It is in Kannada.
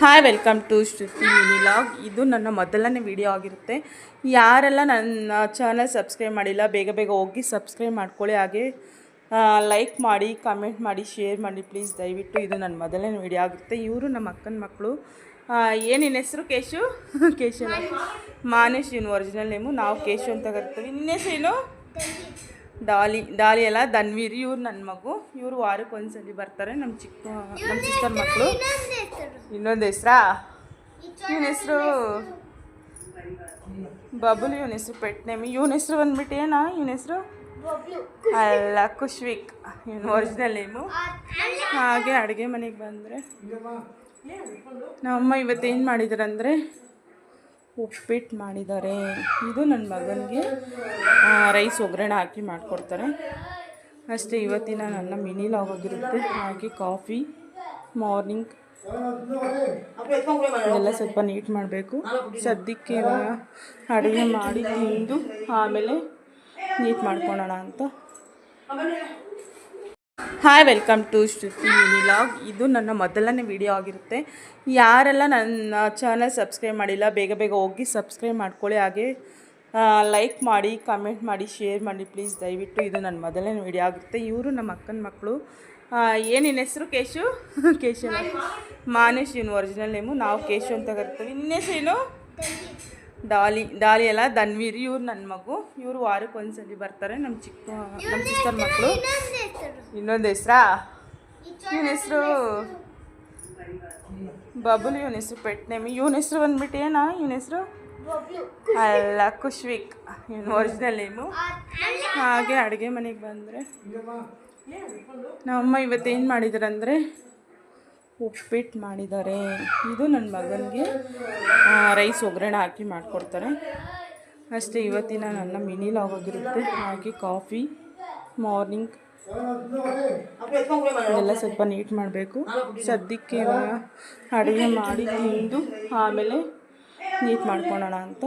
ಹಾಯ್ ವೆಲ್ಕಮ್ ಟು ಶ್ರುತಿ ಮಿನಿಲಾಗ್. ಇದು ನನ್ನ ಮೊದಲನೇ ವಿಡಿಯೋ ಆಗಿರುತ್ತೆ. ಯಾರೆಲ್ಲ ನನ್ನ ಚಾನಲ್ ಸಬ್ಸ್ಕ್ರೈಬ್ ಮಾಡಿಲ್ಲ ಬೇಗ ಬೇಗ ಹೋಗಿ ಸಬ್ಸ್ಕ್ರೈಬ್ ಮಾಡ್ಕೊಳ್ಳಿ. ಹಾಗೆ ಲೈಕ್ ಮಾಡಿ, ಕಮೆಂಟ್ ಮಾಡಿ, ಶೇರ್ ಮಾಡಿ ಪ್ಲೀಸ್ ದಯವಿಟ್ಟು. ಇದು ನನ್ನ ಮೊದಲನೇ ವಿಡಿಯೋ ಆಗಿರುತ್ತೆ. ಇವರು ನಮ್ಮ ಅಕ್ಕನ ಮಕ್ಕಳು. ಏನಿನ ಹೆಸರು? ಕೇಶು. ಕೇಶು ಮಾನೇಶ್ ಇವ್ನು ಒರಿಜಿನಲ್ ನೇಮು. ನಾವು ಕೇಶು ಅಂತ ಕರಿತೀವಿ. ನಿನ್ನ ಹೆಸರೇನು? ಡಾಲಿ ಅಲ್ಲ, ಧನ್ವೀರ್. ಇವ್ರು ನನ್ನ ಮಗು. ಇವರು ವಾರಕ್ಕೆ ಒಂದ್ಸಲಿ ಬರ್ತಾರೆ. ನಮ್ಮ ಸಿಸ್ಟರ್ ಮಕ್ಕಳು. ಇನ್ನೊಂದು ಹೆಸ್ರಾ? ಇವನ ಹೆಸರು ಬಬುಲ್. ಇವನ ಹೆಸರು ಪೆಟ್ ನೇಮ್. ಇವನ ಹೆಸರು ಬಂದ್ಬಿಟ್ಟು ಏನಾ? ಇವನ ಹೆಸರು ಅಲ್ಲ, ಖುಷ್ವಿಕ್. ಇವನು ಒರಿಜಿನಲ್ ನೇಮು. ಹಾಗೆ ಅಡುಗೆ ಮನೆಗೆ ಬಂದರೆ ನಮ್ಮಮ್ಮ ಇವತ್ತೇನು ಮಾಡಿದಾರಂದರೆ ಉಪ್ಪಿಟ್ಟು ಮಾಡಿದ್ದಾರೆ. ಇದು ನನ್ನ ಮಗನಿಗೆ ರೈಸ್ ಒಗ್ಗರಣೆ ಹಾಕಿ ಮಾಡಿಕೊಡ್ತಾರೆ ಅಷ್ಟೇ. ಇವತ್ತಿನ ನನ್ನ ಮಿನಿ ಲಾಗ್ ಆಗಿರುತ್ತೆ. ಹಾಗೆ ಕಾಫಿ ಮಾರ್ನಿಂಗ್ ಎಲ್ಲ ಸ್ವಲ್ಪ ನೀಟ್ ಮಾಡಬೇಕು. ಸದ್ಯಕ್ಕೆ ಇವಾಗ ಅಡುಗೆ ಮಾಡಿ ತಿಂದು ಆಮೇಲೆ ನೀಟ್ ಮಾಡ್ಕೊಳ್ಳೋಣ ಅಂತ. ಹಾಯ್ ವೆಲ್ಕಮ್ ಟು ಶ್ರುತಿ ಮಿನಿಲಾಗ್. ಇದು ನನ್ನ ಮೊದಲನೇ ವಿಡಿಯೋ ಆಗಿರುತ್ತೆ. ಯಾರೆಲ್ಲ ನನ್ನ ಚಾನಲ್ ಸಬ್ಸ್ಕ್ರೈಬ್ ಮಾಡಿಲ್ಲ ಬೇಗ ಬೇಗ ಹೋಗಿ ಸಬ್ಸ್ಕ್ರೈಬ್ ಮಾಡ್ಕೊಳ್ಳಿ. ಹಾಗೆ ಲೈಕ್ ಮಾಡಿ, ಕಮೆಂಟ್ ಮಾಡಿ, ಶೇರ್ ಮಾಡಿ ಪ್ಲೀಸ್ ದಯವಿಟ್ಟು. ಇದು ನನ್ನ ಮೊದಲನೇ ವಿಡಿಯೋ ಆಗಿರುತ್ತೆ. ಇವರು ನಮ್ಮ ಅಕ್ಕನ ಮಕ್ಕಳು. ಏನಿನ ಹೆಸರು? ಕೇಶು. ಕೇಶು ಮಾನೇಶ್ ಇವ್ನು ಒರಿಜಿನಲ್ ನೇಮು. ನಾವು ಕೇಶು ಅಂತ ಕರಿತೀವಿ. ನಿನ್ನ ಹೆಸರೇನು? ಡಾಲಿ ಅಲ್ಲ, ಧನ್ವೀರ್. ಇವ್ರು ನನ್ನ ಮಗು. ಇವರು ವಾರಕ್ಕೆ ಒಂದ್ಸಲಿ ಬರ್ತಾರೆ. ನಮ್ಮ ಸಿಸ್ಟರ್ ಮಕ್ಕಳು. ಇನ್ನೊಂದು ಹೆಸ್ರಾ? ಇವನ ಹೆಸರು ಬಬುಲ್. ಇವನ ಹೆಸರು ಪೆಟ್ ನೇಮ್. ಇವನ ಹೆಸರು ಬಂದ್ಬಿಟ್ಟು ಏನಾ? ಇವನ ಹೆಸರು ಅಲ್ಲ, ಖುಷ್ವಿಕ್. ಇವನು ಒರಿಜಿನಲ್ ನೇಮು. ಹಾಗೆ ಅಡುಗೆ ಮನೆಗೆ ಬಂದರೆ ನಮ್ಮಮ್ಮ ಇವತ್ತೇನು ಮಾಡಿದಾರಂದರೆ ಉಪ್ಪಿಟ್ಟು ಮಾಡಿದ್ದಾರೆ. ಇದು ನನ್ನ ಮಗನಿಗೆ ರೈಸ್ ಒಗ್ಗರಣೆ ಹಾಕಿ ಮಾಡಿಕೊಡ್ತಾರೆ ಅಷ್ಟೇ. ಇವತ್ತಿನ ನನ್ನ ಮಿನಿ ಲಾಗ್ ಆಗಿರುತ್ತೆ. ಹಾಗೆ ಕಾಫಿ ಮಾರ್ನಿಂಗ್ ಎಲ್ಲ ಸ್ವಲ್ಪ ನೀಟ್ ಮಾಡಬೇಕು. ಸದ್ಯಕ್ಕೆ ಇವಾಗ ಅಡುಗೆ ಮಾಡಿ ತಿಂದು ಆಮೇಲೆ ನೀಟ್ ಮಾಡ್ಕೊಳ್ಳೋಣ ಅಂತ.